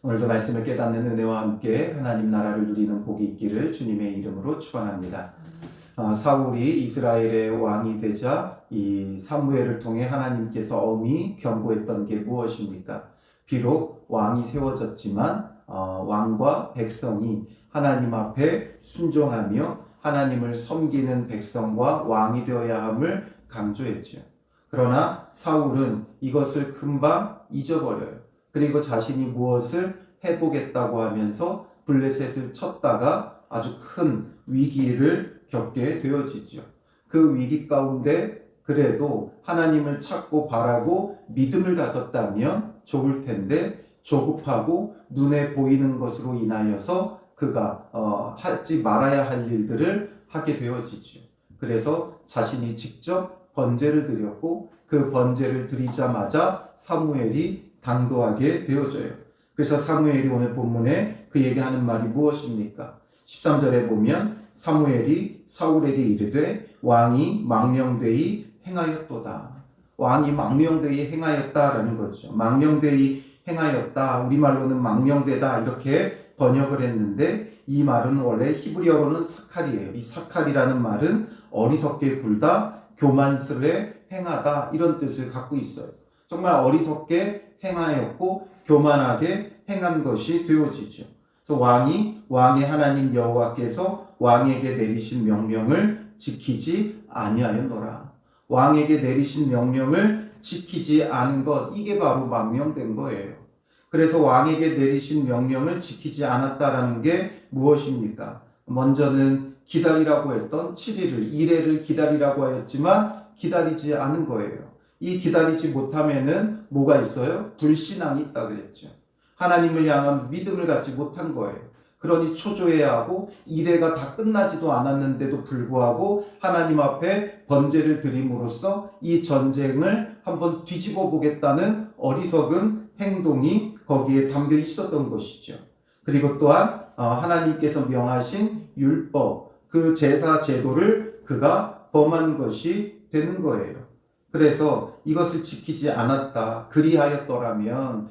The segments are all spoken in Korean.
오늘도 말씀을 깨닫는 은혜와 함께 하나님 나라를 누리는 복이 있기를 주님의 이름으로 축원합니다. 사울이 이스라엘의 왕이 되자 이 사무엘을 통해 하나님께서 엄히 경고했던 게 무엇입니까? 비록 왕이 세워졌지만 왕과 백성이 하나님 앞에 순종하며 하나님을 섬기는 백성과 왕이 되어야 함을 강조했죠. 그러나 사울은 이것을 금방 잊어버려요. 그리고 자신이 무엇을 해보겠다고 하면서 블레셋을 쳤다가 아주 큰 위기를 겪게 되어지죠. 그 위기 가운데 그래도 하나님을 찾고 바라고 믿음을 가졌다면 좋을 텐데 조급하고 눈에 보이는 것으로 인하여서 그가 하지 말아야 할 일들을 하게 되어지죠. 그래서 자신이 직접 번제를 드렸고 그 번제를 드리자마자 사무엘이 당도하게 되어져요. 그래서 사무엘이 오늘 본문에 그에게 하는 말이 무엇입니까? 13절에 보면 사무엘이 사울에게 이르되 왕이 망령되이 행하였도다. 왕이 망령되이 행하였다라는 거죠. 망령되이 행하였다. 우리말로는 망령되다 이렇게 번역을 했는데 이 말은 원래 히브리어로는 사칼이에요. 이 사칼이라는 말은 어리석게 굴다, 교만스레 행하다 이런 뜻을 갖고 있어요. 정말 어리석게 행하였고 교만하게 행한 것이 되어지죠. 그래서 왕의 하나님 여호와께서 왕에게 내리신 명령을 지키지 아니하였노라. 왕에게 내리신 명령을 지키지 않은 것, 이게 바로 망령된 거예요. 그래서 왕에게 내리신 명령을 지키지 않았다라는 게 무엇입니까? 먼저는 기다리라고 했던 7일을, 이레를 기다리라고 하였지만 기다리지 않은 거예요. 이 기다리지 못하면은 뭐가 있어요? 불신앙이 있다 그랬죠. 하나님을 향한 믿음을 갖지 못한 거예요. 그러니 초조해야 하고 이래가 다 끝나지도 않았는데도 불구하고 하나님 앞에 번제를 드림으로써 이 전쟁을 한번 뒤집어 보겠다는 어리석은 행동이 거기에 담겨 있었던 것이죠. 그리고 또한 하나님께서 명하신 율법, 그 제사 제도를 그가 범한 것이 되는 거예요. 그래서 이것을 지키지 않았다. 그리하였다라는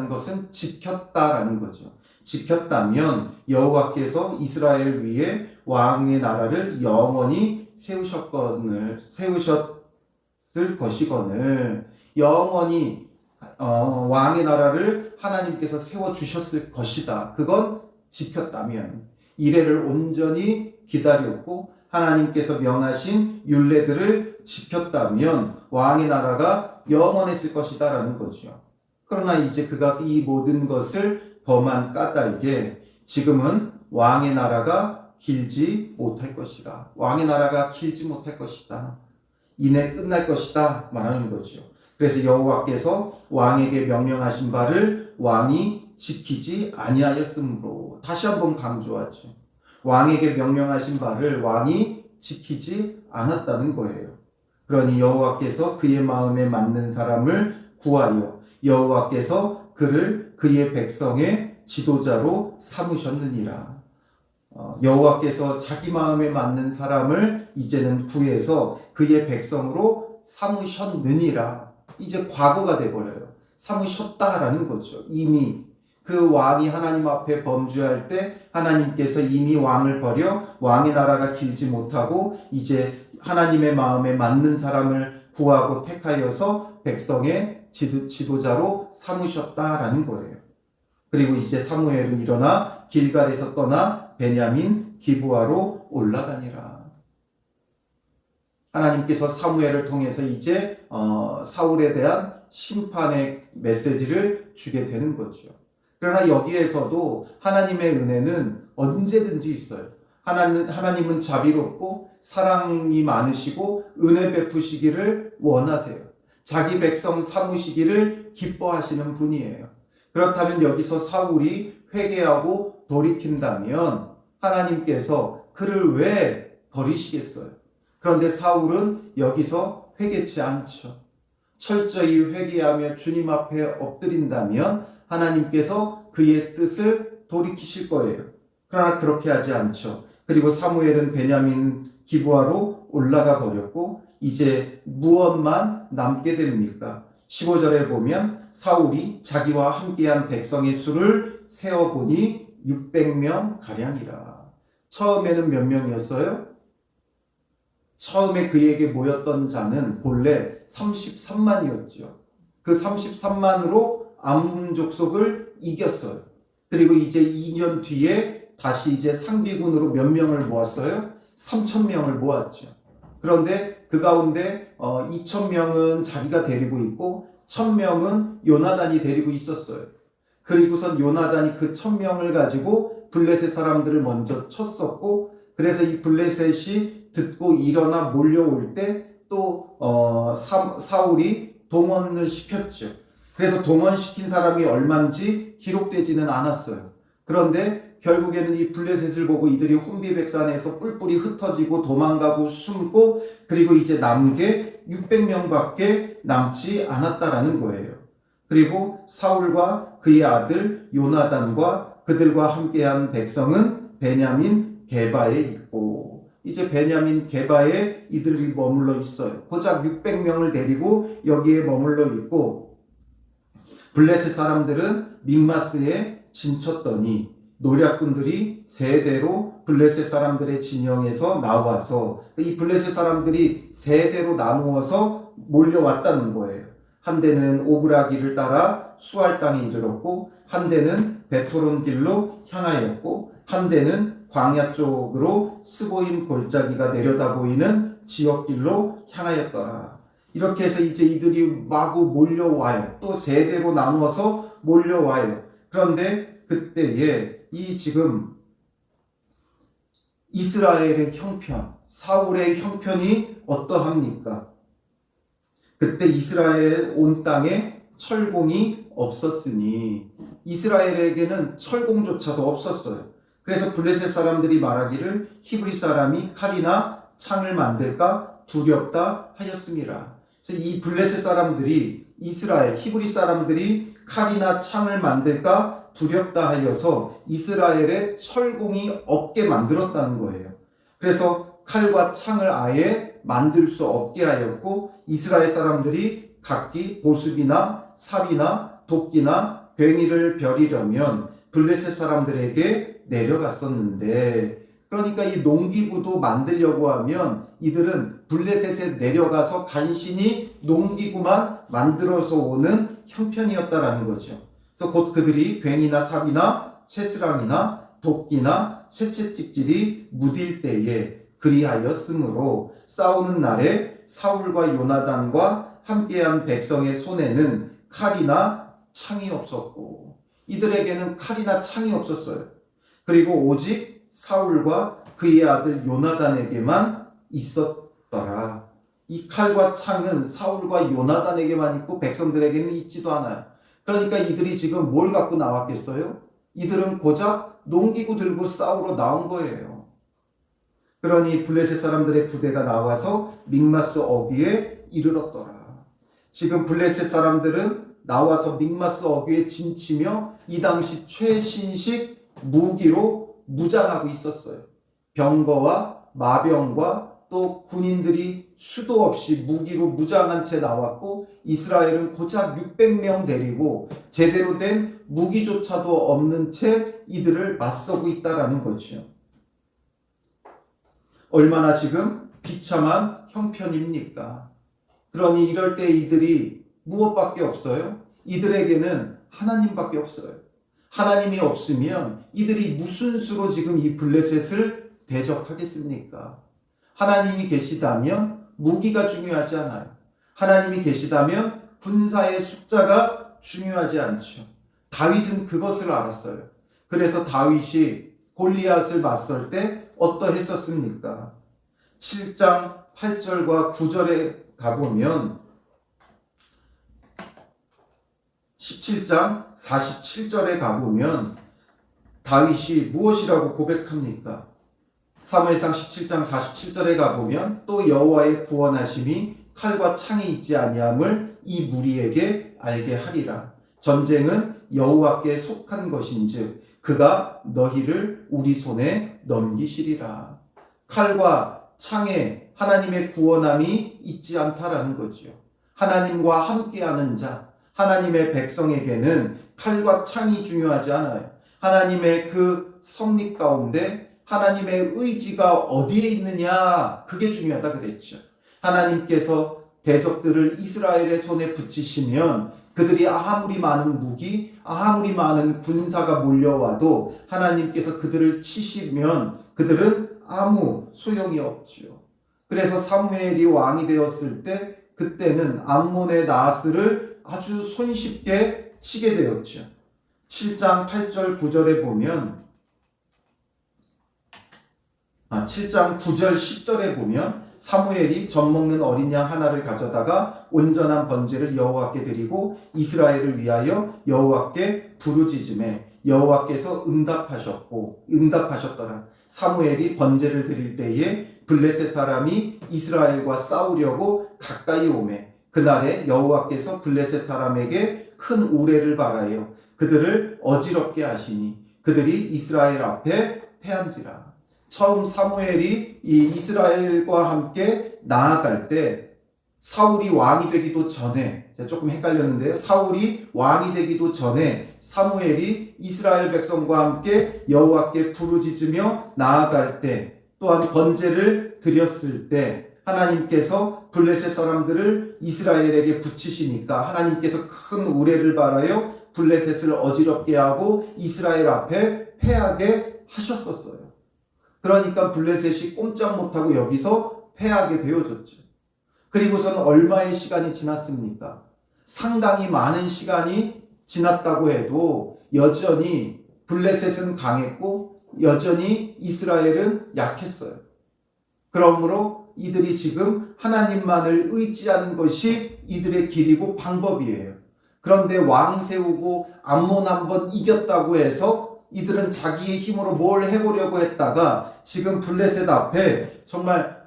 것은 지켰다라는 거죠. 지켰다면 여호와께서 이스라엘 위에 왕의 나라를 영원히 세우셨을 것이거늘 영원히 왕의 나라를 하나님께서 세워주셨을 것이다. 그건 지켰다면 이래를 온전히 기다렸고 하나님께서 명하신 율례들을 지켰다면 왕의 나라가 영원했을 것이다 라는 거죠. 그러나 이제 그가 이 모든 것을 범한 까닭에 지금은 왕의 나라가 길지 못할 것이다. 왕의 나라가 길지 못할 것이다. 이내 끝날 것이다 말하는 거죠. 그래서 여호와께서 왕에게 명령하신 바를 왕이 지키지 아니하였으므로 다시 한번 강조하죠. 왕에게 명령하신 바를 왕이 지키지 않았다는 거예요. 그러니 여호와께서 그의 마음에 맞는 사람을 구하여 여호와께서 그를 그의 백성의 지도자로 삼으셨느니라. 여호와께서 자기 마음에 맞는 사람을 이제는 구해서 그의 백성으로 삼으셨느니라. 이제 과거가 돼버려요. 삼으셨다라는 거죠. 이미 그 왕이 하나님 앞에 범죄할 때 하나님께서 이미 왕을 버려 왕의 나라가 길지 못하고 이제 하나님의 마음에 맞는 사람을 구하고 택하여서 백성의 지도자로 삼으셨다라는 거예요. 그리고 이제 사무엘은 일어나 길갈에서 떠나 베냐민 기브아로 올라가니라. 하나님께서 사무엘을 통해서 이제 사울에 대한 심판의 메시지를 주게 되는 거죠. 그러나 여기에서도 하나님의 은혜는 언제든지 있어요. 하나님은 자비롭고 사랑이 많으시고 은혜 베푸시기를 원하세요. 자기 백성 삼으시기를 기뻐하시는 분이에요. 그렇다면 여기서 사울이 회개하고 돌이킨다면 하나님께서 그를 왜 버리시겠어요? 그런데 사울은 여기서 회개치 않죠. 철저히 회개하며 주님 앞에 엎드린다면 하나님께서 그의 뜻을 돌이키실 거예요. 그러나 그렇게 하지 않죠. 그리고 사무엘은 베냐민 기브아로 올라가 버렸고 이제 무엇만 남게 됩니까? 15절에 보면 사울이 자기와 함께한 백성의 수를 세어보니 600명 가량이라. 처음에는 몇 명이었어요? 처음에 그에게 모였던 자는 본래 33만이었죠. 그 33만으로 암몬 족속을 이겼어요. 그리고 이제 2년 뒤에 다시 이제 상비군으로 몇 명을 모았어요? 3,000명을 모았죠. 그런데 그 가운데 2,000명은 자기가 데리고 있고 1,000명은 요나단이 데리고 있었어요. 그리고선 요나단이 그 1,000명을 가지고 블레셋 사람들을 먼저 쳤었고, 그래서 이 블레셋이 듣고 일어나 몰려올 때 또 사울이 동원을 시켰죠. 그래서 동원시킨 사람이 얼마인지 기록되지는 않았어요. 그런데 결국에는 이 블레셋을 보고 이들이 혼비백산에서 뿔뿔이 흩어지고 도망가고 숨고, 그리고 이제 남은 게 600명밖에 남지 않았다라는 거예요. 그리고 사울과 그의 아들 요나단과 그들과 함께한 백성은 베냐민 게바에 있고, 이제 베냐민 게바에 이들이 머물러 있어요. 고작 600명을 데리고 여기에 머물러 있고, 블레셋 사람들은 믹마스에 진쳤더니 노략군들이 세대로 블레셋 사람들의 진영에서 나와서, 이 블레셋 사람들이 세대로 나누어서 몰려왔다는 거예요. 한 대는 오브라 길을 따라 수알 땅에 이르렀고, 한 대는 베토론 길로 향하였고, 한 대는 광야 쪽으로 스보임 골짜기가 내려다 보이는 지역길로 향하였더라. 이렇게 해서 이제 이들이 마구 몰려와요. 또 세대로 나누어서 몰려와요. 그런데 그때에 이 지금 이스라엘의 형편, 사울의 형편이 어떠합니까? 그때 이스라엘 온 땅에 철공이 없었으니, 이스라엘에게는 철공조차도 없었어요. 그래서 블레셋 사람들이 말하기를 히브리 사람이 칼이나 창을 만들까 두렵다 하였습니다. 그래서 이 블레셋 사람들이, 이스라엘 히브리 사람들이 칼이나 창을 만들까 두렵다 하여서 이스라엘의 철공이 없게 만들었다는 거예요. 그래서 칼과 창을 아예 만들 수 없게 하였고, 이스라엘 사람들이 각기 보습이나 삽이나 도끼나 괭이를 벼리려면 블레셋 사람들에게 내려갔었는데, 그러니까 이 농기구도 만들려고 하면 이들은 블레셋에 내려가서 간신히 농기구만 만들어서 오는 형편이었다라는 거죠. 그래서 곧 그들이 괭이나 삽이나 쇠스랑이나 도끼나 쇠채찍질이 무딜 때에 그리하였으므로 싸우는 날에 사울과 요나단과 함께한 백성의 손에는 칼이나 창이 없었고, 이들에게는 칼이나 창이 없었어요. 그리고 오직 사울과 그의 아들 요나단에게만 있었더라. 이 칼과 창은 사울과 요나단에게만 있고 백성들에게는 있지도 않아요. 그러니까 이들이 지금 뭘 갖고 나왔겠어요? 이들은 고작 농기구 들고 싸우러 나온 거예요. 그러니 블레셋 사람들의 부대가 나와서 믹마스 어귀에 이르렀더라. 지금 블레셋 사람들은 나와서 믹마스 어귀에 진치며 이 당시 최신식 무기로 무장하고 있었어요. 병거와 마병과 또 군인들이 수도 없이 무기로 무장한 채 나왔고, 이스라엘은 고작 600명 데리고 제대로 된 무기조차도 없는 채 이들을 맞서고 있다라는 거죠. 얼마나 지금 비참한 형편입니까? 그러니 이럴 때 이들이 무엇밖에 없어요? 이들에게는 하나님밖에 없어요. 하나님이 없으면 이들이 무슨 수로 지금 이 블레셋을 대적하겠습니까? 하나님이 계시다면 무기가 중요하지 않아요. 하나님이 계시다면 군사의 숫자가 중요하지 않죠. 다윗은 그것을 알았어요. 그래서 다윗이 골리앗을 맞설 때 어떠했었습니까? 7장 8절과 9절에 가보면 17장 47절에 가보면 다윗이 무엇이라고 고백합니까? 사무엘상 17장 47절에 가보면 또 여호와의 구원하심이 칼과 창이 있지 아니함을 이 무리에게 알게 하리라. 전쟁은 여호와께 속한 것인즉 그가 너희를 우리 손에 넘기시리라. 칼과 창에 하나님의 구원함이 있지 않다라는 거죠. 하나님과 함께하는 자, 하나님의 백성에게는 칼과 창이 중요하지 않아요. 하나님의 그 섭리 가운데 하나님의 의지가 어디에 있느냐, 그게 중요하다 그랬죠. 하나님께서 대적들을 이스라엘의 손에 붙이시면 그들이 아무리 많은 무기, 아무리 많은 군사가 몰려와도 하나님께서 그들을 치시면 그들은 아무 소용이 없지요. 그래서 사무엘이 왕이 되었을 때 그때는 암몬의 나하스를 아주 손쉽게 치게 되었죠. 7장 8절 9절에 보면 7장 9절 10절에 보면 사무엘이 젖 먹는 어린 양 하나를 가져다가 온전한 번제를 여호와께 드리고 이스라엘을 위하여 여호와께 부르짖음에 여호와께서 응답하셨더라. 사무엘이 번제를 드릴 때에 블레셋 사람이 이스라엘과 싸우려고 가까이 오매 그날에 여호와께서 블레셋 사람에게 큰 우레를 바라여 그들을 어지럽게 하시니 그들이 이스라엘 앞에 패한지라. 처음 사무엘이 이 이스라엘과 함께 나아갈 때 사울이 왕이 되기도 전에, 제가 조금 헷갈렸는데요. 사울이 왕이 되기도 전에 사무엘이 이스라엘 백성과 함께 여호와께 부르짖으며 나아갈 때, 또한 번제를 드렸을 때 하나님께서 블레셋 사람들을 이스라엘에게 붙이시니까 하나님께서 큰 우레를 바라여 블레셋을 어지럽게 하고 이스라엘 앞에 패하게 하셨었어요. 그러니까 블레셋이 꼼짝 못하고 여기서 패하게 되어졌죠. 그리고선 얼마의 시간이 지났습니까? 상당히 많은 시간이 지났다고 해도 여전히 블레셋은 강했고 여전히 이스라엘은 약했어요. 그러므로 이들이 지금 하나님만을 의지하는 것이 이들의 길이고 방법이에요. 그런데 왕 세우고 암몬 한번 이겼다고 해서 이들은 자기의 힘으로 뭘 해보려고 했다가 지금 블레셋 앞에 정말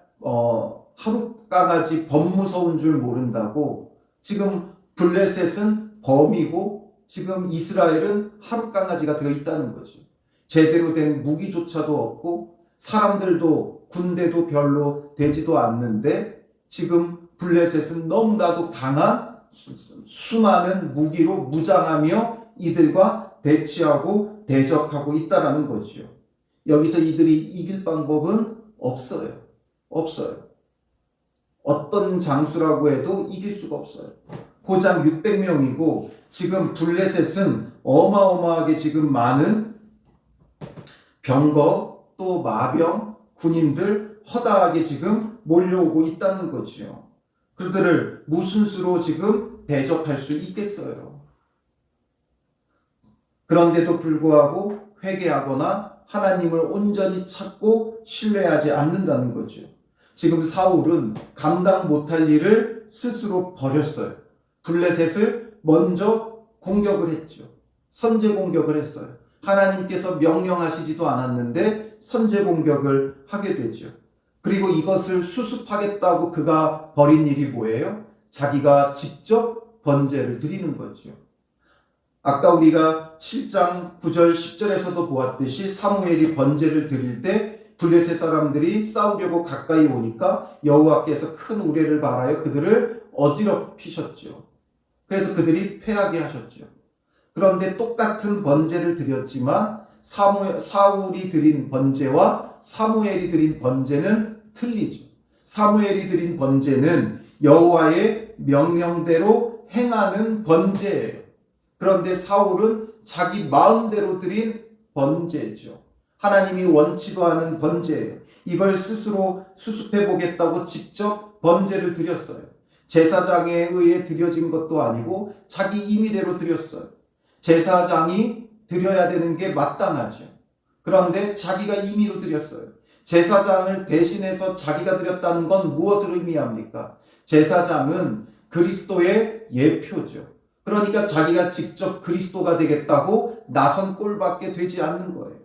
하룻강아지 범무서운 줄 모른다고, 지금 블레셋은 범이고 지금 이스라엘은 하룻강아지가 되어 있다는 거죠. 제대로 된 무기조차도 없고 사람들도 군대도 별로 되지도 않는데 지금 블레셋은 너무나도 강한 수많은 무기로 무장하며 이들과 대치하고 대적하고 있다라는 거죠. 여기서 이들이 이길 방법은 없어요. 어떤 장수라고 해도 이길 수가 없어요. 고작 600명이고 지금 블레셋은 어마어마하게 지금 많은 병거 또 마병 군인들 허다하게 지금 몰려오고 있다는 거죠. 그들을 무슨 수로 지금 대적할 수 있겠어요. 그런데도 불구하고 회개하거나 하나님을 온전히 찾고 신뢰하지 않는다는 거죠. 지금 사울은 감당 못할 일을 스스로 벌였어요. 블레셋을 먼저 공격을 했죠. 선제 공격을 했어요. 하나님께서 명령하시지도 않았는데 선제 공격을 하게 되죠. 그리고 이것을 수습하겠다고 그가 벌인 일이 뭐예요? 자기가 직접 번제를 드리는 거죠. 아까 우리가 7장 9절 10절에서도 보았듯이 사무엘이 번제를 드릴 때 블레셋 사람들이 싸우려고 가까이 오니까 여호와께서 큰 우레를 바라여 그들을 어지럽히셨죠. 그래서 그들이 패하게 하셨죠. 그런데 똑같은 번제를 드렸지만 사울이 드린 번제와 사무엘이 드린 번제는 틀리죠. 사무엘이 드린 번제는 여호와의 명령대로 행하는 번제예요. 그런데 사울은 자기 마음대로 드린 번제죠. 하나님이 원치도 않은 번제예요. 이걸 스스로 수습해 보겠다고 직접 번제를 드렸어요. 제사장에 의해 드려진 것도 아니고 자기 임의대로 드렸어요. 제사장이 드려야 되는 게 마땅하죠. 그런데 자기가 임의로 드렸어요. 제사장을 대신해서 자기가 드렸다는 건 무엇을 의미합니까? 제사장은 그리스도의 예표죠. 그러니까 자기가 직접 그리스도가 되겠다고 나선 꼴밖에 되지 않는 거예요.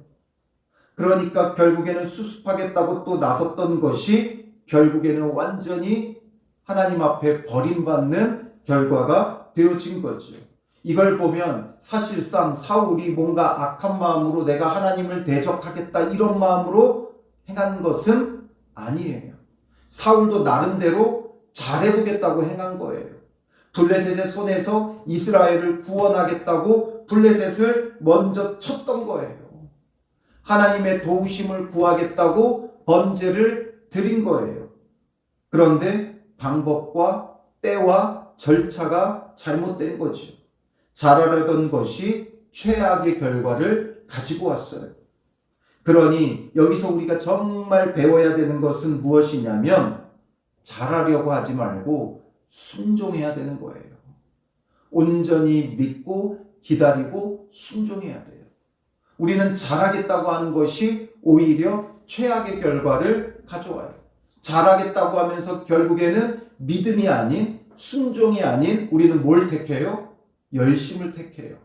그러니까 결국에는 수습하겠다고 또 나섰던 것이 결국에는 완전히 하나님 앞에 버림받는 결과가 되어진 거죠. 이걸 보면 사실상 사울이 뭔가 악한 마음으로 내가 하나님을 대적하겠다 이런 마음으로 행한 것은 아니에요. 사울도 나름대로 잘해보겠다고 행한 거예요. 블레셋의 손에서 이스라엘을 구원하겠다고 블레셋을 먼저 쳤던 거예요. 하나님의 도우심을 구하겠다고 번제를 드린 거예요. 그런데 방법과 때와 절차가 잘못된 거죠. 잘하려던 것이 최악의 결과를 가지고 왔어요. 그러니 여기서 우리가 정말 배워야 되는 것은 무엇이냐면 잘하려고 하지 말고 순종해야 되는 거예요. 온전히 믿고 기다리고 순종해야 돼요. 우리는 잘하겠다고 하는 것이 오히려 최악의 결과를 가져와요. 잘하겠다고 하면서 결국에는 믿음이 아닌 순종이 아닌 우리는 뭘 택해요? 열심을 택해요.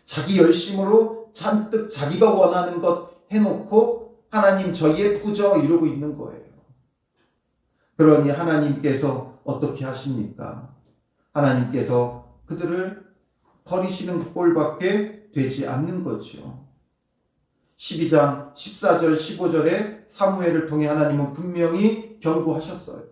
자기 열심으로 잔뜩 자기가 원하는 것 해놓고 하나님 저 예쁘죠? 이러고 있는 거예요. 그러니 하나님께서 어떻게 하십니까? 하나님께서 그들을 버리시는 꼴밖에 되지 않는 거죠. 12장 14절 15절에 사무엘을 통해 하나님은 분명히 경고하셨어요.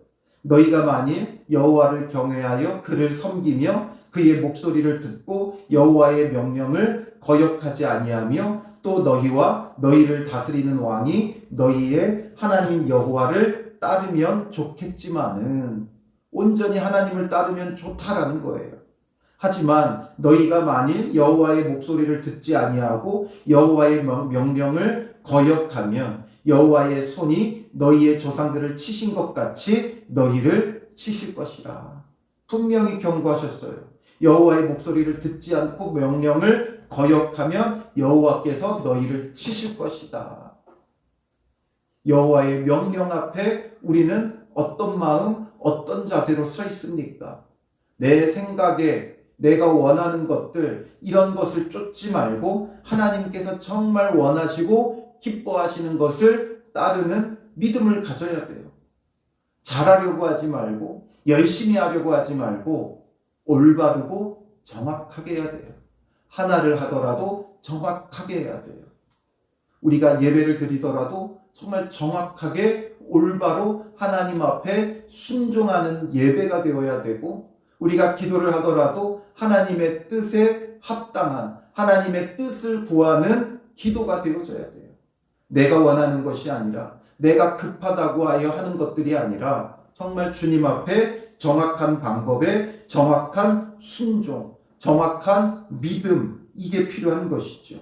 너희가 만일 여호와를 경외하여 그를 섬기며 그의 목소리를 듣고 여호와의 명령을 거역하지 아니하며 또 너희와 너희를 다스리는 왕이 너희의 하나님 여호와를 따르면 좋겠지만은 온전히 하나님을 따르면 좋다라는 거예요. 하지만 너희가 만일 여호와의 목소리를 듣지 아니하고 여호와의 명령을 거역하면 여호와의 손이 너희의 조상들을 치신 것 같이 너희를 치실 것이라. 분명히 경고하셨어요. 여호와의 목소리를 듣지 않고 명령을 거역하면 여호와께서 너희를 치실 것이다. 여호와의 명령 앞에 우리는 어떤 마음, 어떤 자세로 서 있습니까? 내 생각에 내가 원하는 것들, 이런 것을 쫓지 말고 하나님께서 정말 원하시고 기뻐하시는 것을 따르는 믿음을 가져야 돼요. 잘하려고 하지 말고 열심히 하려고 하지 말고 올바르고 정확하게 해야 돼요. 하나를 하더라도 정확하게 해야 돼요. 우리가 예배를 드리더라도 정말 정확하게 올바로 하나님 앞에 순종하는 예배가 되어야 되고, 우리가 기도를 하더라도 하나님의 뜻에 합당한 하나님의 뜻을 구하는 기도가 되어져야 돼요. 내가 원하는 것이 아니라 내가 급하다고 하여 하는 것들이 아니라 정말 주님 앞에 정확한 방법에 정확한 순종, 정확한 믿음, 이게 필요한 것이죠.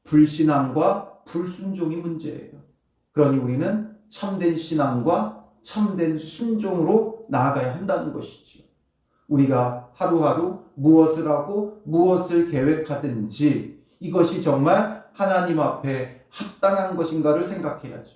불신앙과 불순종이 문제예요. 그러니 우리는 참된 신앙과 참된 순종으로 나아가야 한다는 것이죠. 우리가 하루하루 무엇을 하고 무엇을 계획하든지 이것이 정말 하나님 앞에 합당한 것인가를 생각해야죠.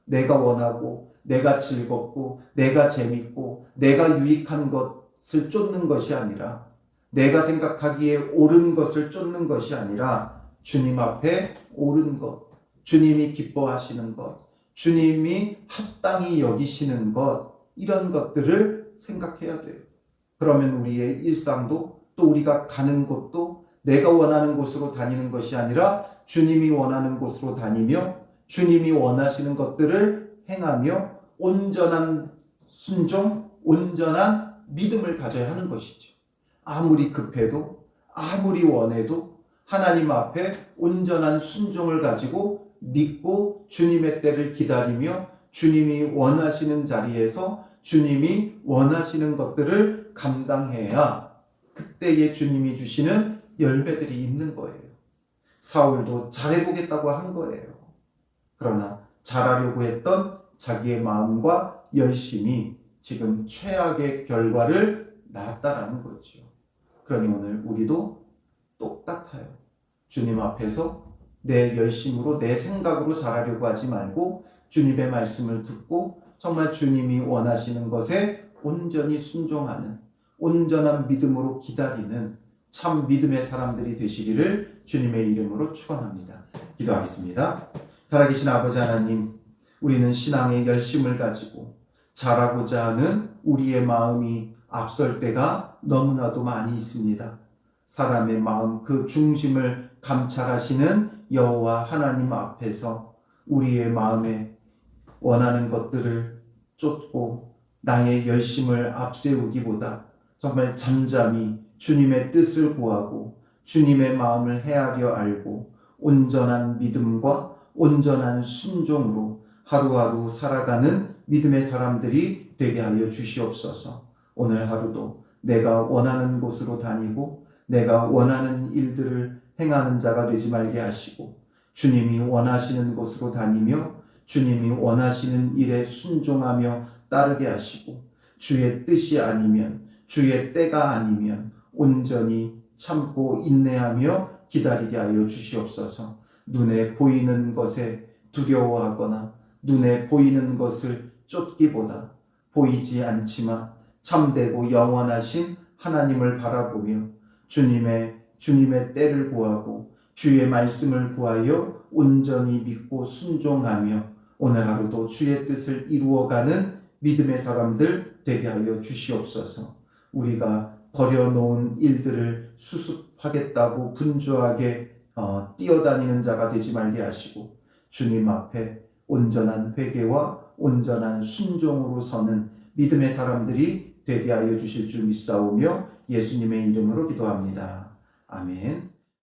내가 원하고 내가 즐겁고 내가 재밌고 내가 유익한 것을 쫓는 것이 아니라, 내가 생각하기에 옳은 것을 쫓는 것이 아니라 주님 앞에 옳은 것, 주님이 기뻐하시는 것, 주님이 합당히 여기시는 것, 이런 것들을 생각해야 돼요. 그러면 우리의 일상도 또 우리가 가는 곳도 내가 원하는 곳으로 다니는 것이 아니라 주님이 원하는 곳으로 다니며 주님이 원하시는 것들을 행하며 온전한 순종, 온전한 믿음을 가져야 하는 것이죠. 아무리 급해도 아무리 원해도 하나님 앞에 온전한 순종을 가지고 믿고 주님의 때를 기다리며 주님이 원하시는 자리에서 주님이 원하시는 것들을 감당해야 그때에 주님이 주시는 열매들이 있는 거예요. 사울도 잘해보겠다고 한 거예요. 그러나 잘하려고 했던 자기의 마음과 열심이 지금 최악의 결과를 낳았다라는 거죠. 그러니 오늘 우리도 똑같아요. 주님 앞에서 내 열심으로 내 생각으로 잘하려고 하지 말고 주님의 말씀을 듣고 정말 주님이 원하시는 것에 온전히 순종하는, 온전한 믿음으로 기다리는 참 믿음의 사람들이 되시기를 주님의 이름으로 축원합니다. 기도하겠습니다. 살아계신 아버지 하나님, 우리는 신앙의 열심을 가지고 잘하고자 하는 우리의 마음이 앞설 때가 너무나도 많이 있습니다. 사람의 마음 그 중심을 감찰하시는 여호와 하나님 앞에서 우리의 마음에 원하는 것들을 쫓고 나의 열심을 앞세우기보다 정말 잠잠히 주님의 뜻을 구하고 주님의 마음을 헤아려 알고 온전한 믿음과 온전한 순종으로 하루하루 살아가는 믿음의 사람들이 되게 하여 주시옵소서. 오늘 하루도 내가 원하는 곳으로 다니고 내가 원하는 일들을 행하는 자가 되지 말게 하시고 주님이 원하시는 곳으로 다니며 주님이 원하시는 일에 순종하며 따르게 하시고 주의 뜻이 아니면 주의 때가 아니면 온전히 참고 인내하며 기다리게 하여 주시옵소서. 눈에 보이는 것에 두려워하거나 눈에 보이는 것을 쫓기보다 보이지 않지만 참되고 영원하신 하나님을 바라보며 주님의 때를 구하고 주의 말씀을 구하여 온전히 믿고 순종하며 오늘 하루도 주의 뜻을 이루어가는 믿음의 사람들 되게 하여 주시옵소서. 우리가 버려놓은 일들을 수습하겠다고 분주하게 뛰어다니는 자가 되지 말게 하시고 주님 앞에 온전한 회개와 온전한 순종으로 서는 믿음의 사람들이 되게 하여 주실 줄 믿사오며 예수님의 이름으로 기도합니다. 아멘.